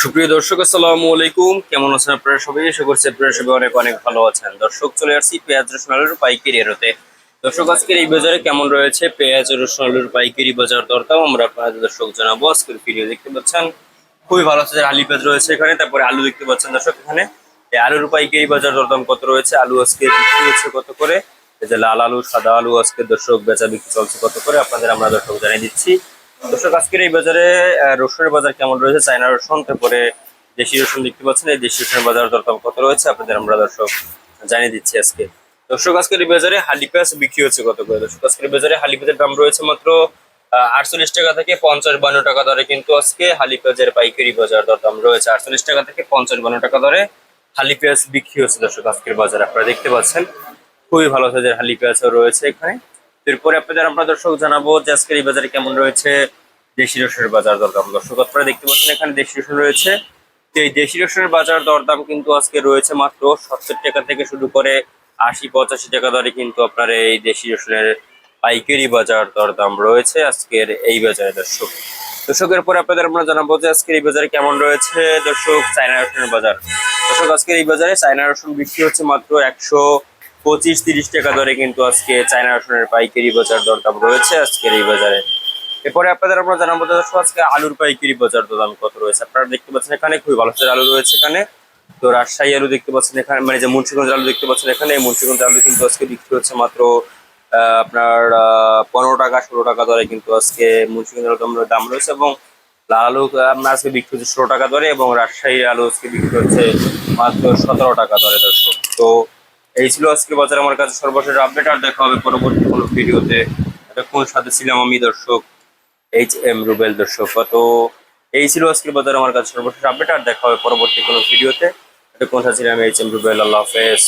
সুপ্রিয় দর্শক, আসসালামু আলাইকুম। কেমন আছেন আপনারা সবাই? আশা করছি আপনারা সবাই অনেক অনেক ভালো আছেন। দর্শক, চলে আসছি পেঁয়াজ রসুন আলুর পাইকারি আড়তে। দর্শক, আজকের এই বাজারে কেমন রয়েছে পেঁয়াজ রসুন আলুর পাইকারি বাজার দরদাম আমরা আপনাদের দর্শক জানাবো। আজকের ভিডিও দেখতে পাচ্ছেন খুবই ভালো আছে, আলু পেঁয়াজ রয়েছে এখানে। তারপরে আলু দেখতে পাচ্ছেন দর্শক, এখানে এই আলুর পাইকারি বাজার দরদাম কত রয়েছে, আলু আজকে বিক্রি হচ্ছে কত করে, এই যে লাল আলু সাদা আলু আজকে দর্শক বেচা বিক্রি চলছে কত করে আপনাদের আমরা দর্শক জানিয়ে দিচ্ছি। দর্শক, আজকের এই বাজারে রসুনের বাজার কেমন রয়েছে, চায়না রসুন তারপরে দেশি রসুন দেখতে পাচ্ছেন, এই দেশি রসুনের বাজার দরদাম কত রয়েছে আপনাদের আমরা দর্শক জানিয়ে দিচ্ছি আজকে। দর্শক, আজকের এই বাজারে হালি পেঁয়াজ বিক্রি হচ্ছে কত করে। দর্শক, আজকের বাজারে হালি পেঁয়াজের দাম রয়েছে মাত্র 48 টাকা থেকে 50-52 টাকা দরে, কিন্তু আজকে হালি পেঁয়াজের পাইকারি বাজার দরদাম রয়েছে 48 টাকা থেকে 50-52 টাকা দরে হালি পেঁয়াজ বিক্রি হচ্ছে। দর্শক, আজকের বাজারে আপনারা দেখতে পাচ্ছেন খুবই ভালো সাইজের হালি পেঁয়াজও রয়েছে এখানে। এরপরে আপনাদের আমরা দর্শক জানাবো যে আজকের এই বাজারে কেমন রয়েছে দেশি রসুনের বাজার দরদাম। দর্শক, আপনারা দেখতে পাচ্ছেন এখানে দেশি রসুন রয়েছে। তো এই দেশি রসুনের বাজার দরদাম কিন্তু আজকে রয়েছে মাত্র 70 টাকা থেকে শুরু করে 80-85 টাকা দরে, কিন্তু আপনার এই দেশি রসুনের পাইকারি বাজার দরদাম রয়েছে আজকের এই বাজারে। দর্শক, দর্শকের পরে আপনাদের আমরা জানাবো যে আজকের এই বাজারে কেমন রয়েছে দর্শক চায়না রসুনের বাজার। দর্শক, আজকের এই বাজারে চায়না রসুন বিক্রি হচ্ছে মাত্র 125-30 টাকা দরে, কিন্তু আজকে চায়না রসুনের পাইকারি বাজার দরদাম রয়েছে আজকের এই বাজারে। এরপরে আপনাদের আমরা জানাবো দর্শক আজকে আলুর পাইকারি বাজার দাম কত রয়েছে। আপনারা দেখতে পাচ্ছেন এখানে খুবই ভালো আলু রয়েছে এখানে। তো রাজশাহী আলু দেখতে পাচ্ছেন এখানে, মানে যে মুন্সিগঞ্জ আলু দেখতে পাচ্ছেন এখানে, এই মুন্সিগঞ্জ আলু কিন্তু আজকে বিক্রি হচ্ছে মাত্র আপনার 15 টাকা 16 টাকা দরে, কিন্তু আজকে মুন্সিগঞ্জ আলুর দাম রয়েছে। এবং লাল আলু আপনার আজকে বিক্রি হচ্ছে 16 টাকা দরে, এবং রাজশাহী আলু আজকে বিক্রি হচ্ছে মাত্র 17 টাকা দরে। দর্শক, তো এই ছিল আজকে বাজার আমার কাছে সর্বশেষ আপডেট। আর দেখা হবে পরবর্তী কোনো ভিডিওতে। এতক্ষণ সাথে ছিলাম আমি দর্শক HM রুবেল। দর্শক, তো এই ছিল আজকের বাজার আমার কাছে সর্বশেষ আপডেট। আর দেখা হবে পরবর্তী কোনো ভিডিওতে। এতক্ষণ সাথে ছিলাম HM রুবেল। আল্লাহ হাফেজ।